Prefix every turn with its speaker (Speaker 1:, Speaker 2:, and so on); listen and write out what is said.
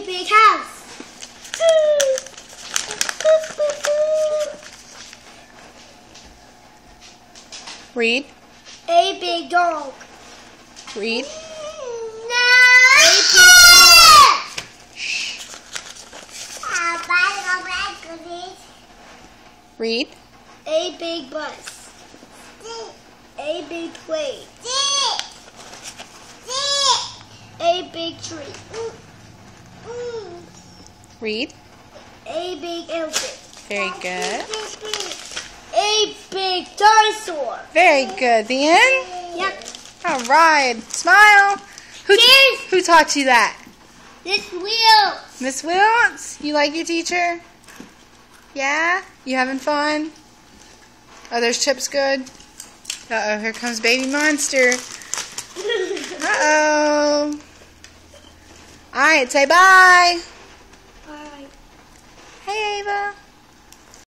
Speaker 1: A big house.
Speaker 2: Read.
Speaker 1: A big dog.
Speaker 2: Read. Read.
Speaker 1: A big bus. A big plane. A big tree.
Speaker 2: Read.
Speaker 1: A big elephant.
Speaker 2: Very good.
Speaker 1: A big dinosaur.
Speaker 2: Very good. The end?
Speaker 1: Yep.
Speaker 2: All right. Smile. Who taught you that?
Speaker 1: This wheel.
Speaker 2: Miss Wilts? You like your teacher? Yeah? You having fun? Oh, there's Chips good? Uh-oh, here comes Baby Monster. Uh-oh. All right, say bye.